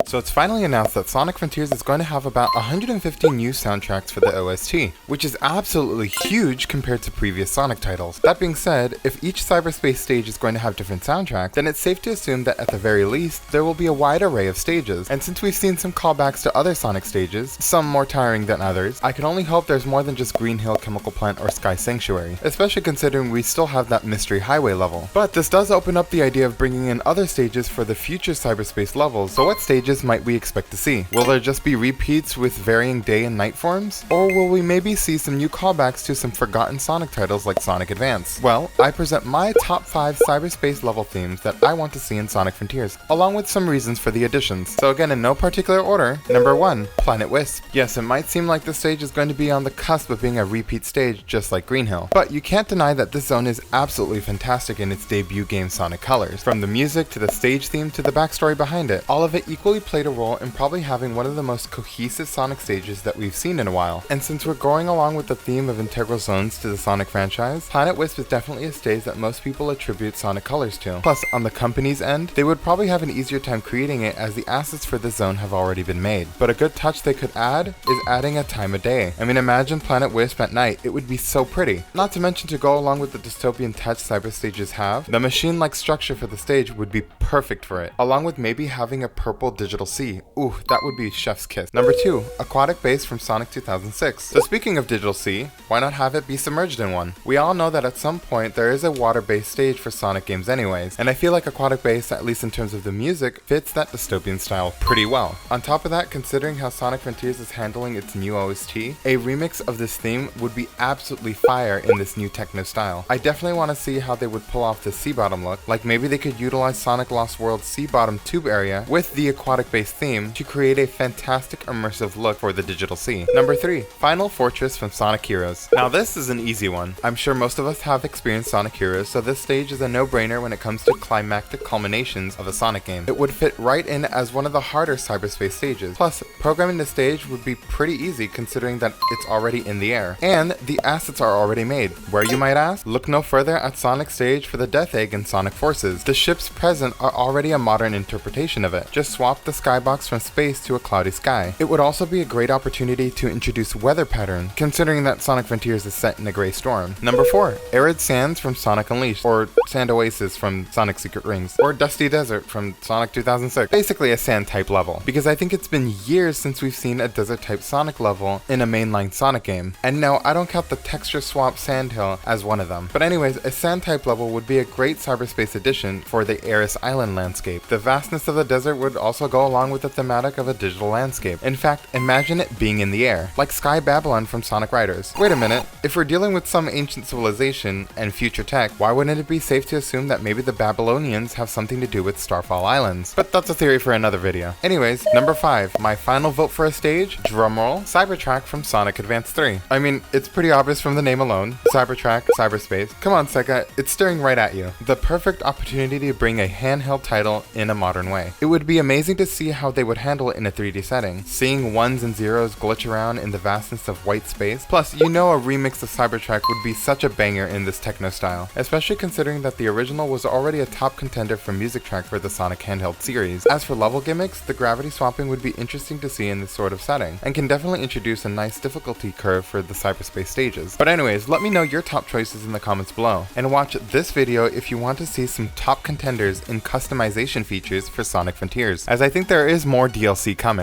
So it's finally announced that Sonic Frontiers is going to have about 150 new soundtracks for the OST, which is absolutely huge compared to previous Sonic titles. That being said, if each cyberspace stage is going to have different soundtracks, then it's safe to assume that at the very least, there will be a wide array of stages. And since we've seen some callbacks to other Sonic stages, some more tiring than others, I can only hope there's more than just Green Hill, Chemical Plant, or Sky Sanctuary, especially considering we still have that Mystery Highway level. But this does open up the idea of bringing in other stages for the future cyberspace levels, so what stages might we expect to see? Will there just be repeats with varying day and night forms? Or will we maybe see some new callbacks to some forgotten Sonic titles like Sonic Advance? Well, I present my top 5 cyberspace level themes that I want to see in Sonic Frontiers, along with some reasons for the additions. So again, in no particular order, number 1, Planet Wisp. Yes, it might seem like this stage is going to be on the cusp of being a repeat stage just like Green Hill, but you can't deny that this zone is absolutely fantastic in its debut game Sonic Colors. From the music to the stage theme to the backstory behind it, all of it equally played a role in probably having one of the most cohesive Sonic stages that we've seen in a while. And since we're going along with the theme of integral zones to the Sonic franchise, Planet Wisp is definitely a stage that most people attribute Sonic Colors to. Plus, on the company's end, they would probably have an easier time creating it as the assets for this zone have already been made. But a good touch they could add is adding a time of day. I mean, imagine Planet Wisp at night, it would be so pretty. Not to mention, to go along with the dystopian touch cyber stages have, the machine-like structure for the stage would be perfect for it, along with maybe having a purple digital sea. Ooh, that would be chef's kiss. Number 2, Aquatic Base from Sonic 2006. So speaking of digital sea, why not have it be submerged in one? We all know that at some point there is a water-based stage for Sonic games anyways, and I feel like Aquatic Base, at least in terms of the music, fits that dystopian style pretty well. On top of that, considering how Sonic Frontiers is handling its new OST, a remix of this theme would be absolutely fire in this new techno style. I definitely want to see how they would pull off the sea bottom look, like maybe they could utilize Sonic Lost World's sea bottom tube area with the aquatic based theme to create a fantastic immersive look for the digital sea. Number 3, Final Fortress from Sonic Heroes. Now this is an easy one. I'm sure most of us have experienced Sonic Heroes, so this stage is a no-brainer when it comes to climactic culminations of a Sonic game. It would fit right in as one of the harder cyberspace stages. Plus, programming the stage would be pretty easy considering that it's already in the air, and the assets are already made. Where, you might ask? Look no further at Sonic's stage for the Death Egg and Sonic Forces. The ships present are already a modern interpretation of it. Just swap the skybox from space to a cloudy sky. It would also be a great opportunity to introduce weather pattern, considering that Sonic Frontiers is set in a gray storm. Number 4, Arid Sands from Sonic Unleashed, or Sand Oasis from Sonic Secret Rings, or Dusty Desert from Sonic 2006. Basically a sand type level, because I think it's been years since we've seen a desert type Sonic level in a mainline Sonic game. And no, I don't count the texture swap Sand Hill as one of them. But anyways, a sand type level would be a great cyberspace addition for the Aris Island landscape. The vastness of the desert would also go along with the thematic of a digital landscape. In fact, imagine it being in the air, like Sky Babylon from Sonic Riders. Wait a minute, if we're dealing with some ancient civilization and future tech, why wouldn't it be safe to assume that maybe the Babylonians have something to do with Starfall Islands? But that's a theory for another video. Anyways, number 5, my final vote for a stage, drumroll, Cybertrack from Sonic Advance 3. I mean, it's pretty obvious from the name alone. Cybertrack, cyberspace. Come on, Sega, it's staring right at you. The perfect opportunity to bring a handheld title in a modern way. It would be amazing to see how they would handle it in a 3D setting. Seeing ones and zeros glitch around in the vastness of white space. Plus, you know a remix of Cybertrack would be such a banger in this techno style, especially considering that the original was already a top contender for music track for the Sonic handheld series. As for level gimmicks, the gravity swapping would be interesting to see in this sort of setting, and can definitely introduce a nice difficulty curve for the cyberspace stages. But anyways, let me know your top choices in the comments below, and watch this video if you want to see some top contenders in customization features for Sonic Frontiers, as I think there is more DLC coming.